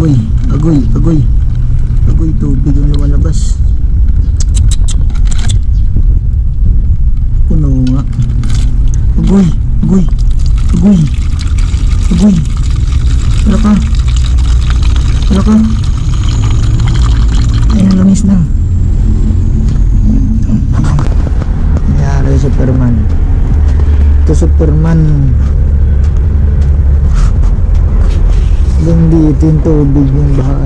Agoy, agoy, agoy. Agoy, tubig ang lumalabas. Puno nga. Agoy, agoy, agoy, agoy. Wala ka. Wala ka. Ay, nalamis na. Nangyari Superman. Ito Superman. Hanggang dito yung tubig yung baha.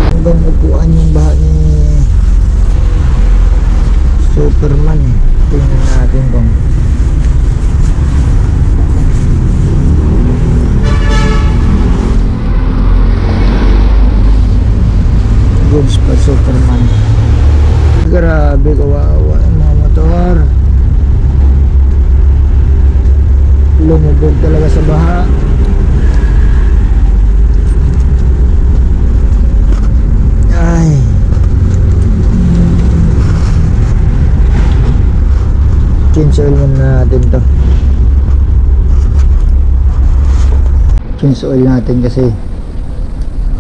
Hanggang upuan yung baha ni Superman. Tingnan natin kung goods pa Superman. Grabe, kawawa yung mga motor. Lumubog talaga sa baha. Ay, change oil muna natin to. Change oil natin kasi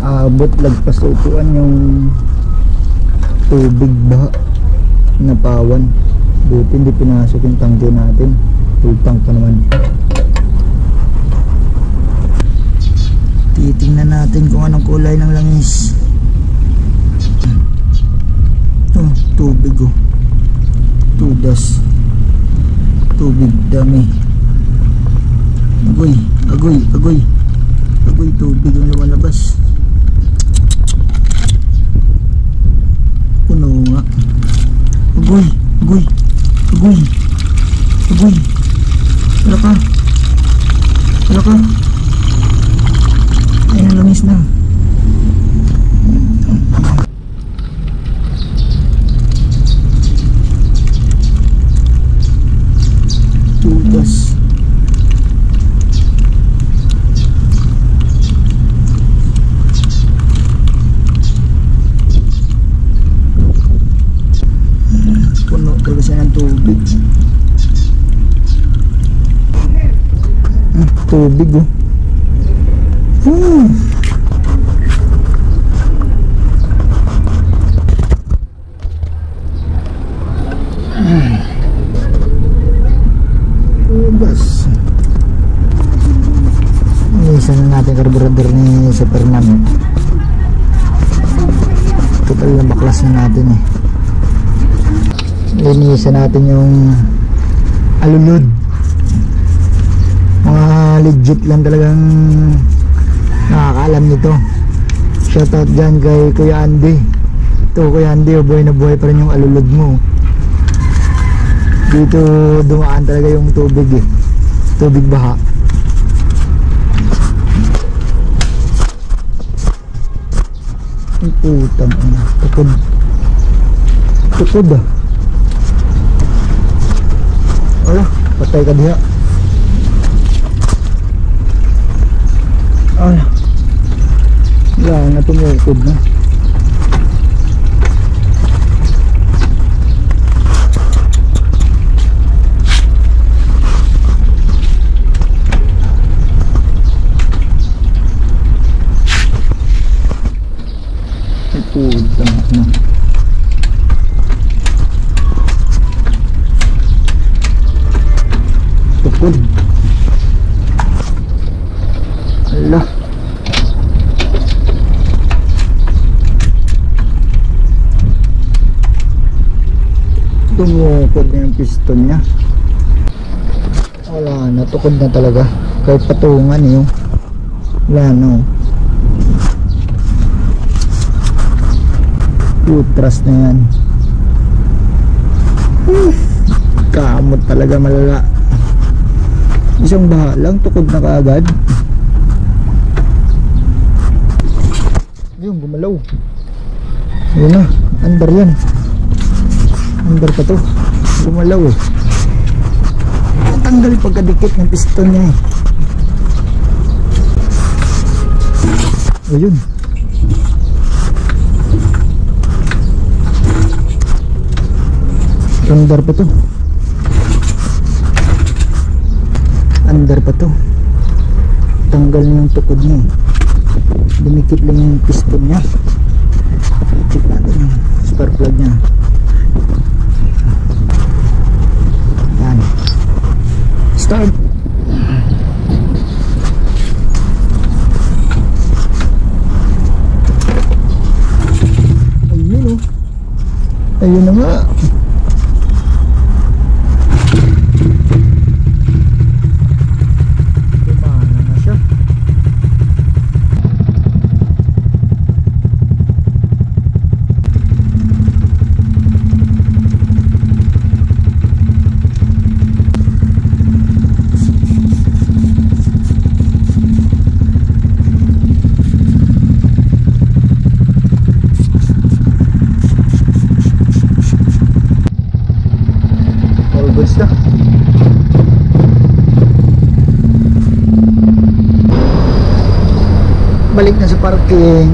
abot lagpas upuan yung tubig ba na pawan. Buti hindi pinasok yung tangke natin. Full tank pa naman. Titingnan natin kung anong kulay ng langis. Oh, tubig oh. Tudas. Tubig dami. Agoy, agoy, agoy. Agoy, tubig ang lumalabas. Puno nga. Agoy, agoy, agoy, agoy. Wala ka. Wala ka. Ay, nalamis na. Tugas. Puno talaga siya ng tubig. Tubig oh. Tugas. Inisan na natin carburetor ni Superman. Total na baklas na natin eh. Linisan natin yung alulod. Mga legit lang talagang nakakaalam nito. Shoutout dyan kay Kuya Andy. Ito Kuya Andy, buhay na buhay pa rin yung alulod mo. Dito dumaan talaga yung tubig eh. Tubig baha. Ang putang ina. Tukod. Tukod ah. Wala, patay ka diha. Wala. Wala na tumukod na. Putang ina. Tukod. Allah. Tumukod na yung piston niya. Wala na, tukod na talaga. Kahit patungan yung wala no. Utras na yan. Kamot talaga, malala. Isang baha lang, tukod na kaagad. Yung gumalaw. Yun na, under yan. Under pa to. Gumalaw eh. Natanggal pagkadikit ng piston niya eh. Ayun. Under pa to. Under pa to. Tanggal na yung tukod niya eh. dumikit lang yung piston nya. Check natin yung spark plug nya. Yan, start. Ayun o, ayun na nga. Goods na. Balik na sa parking.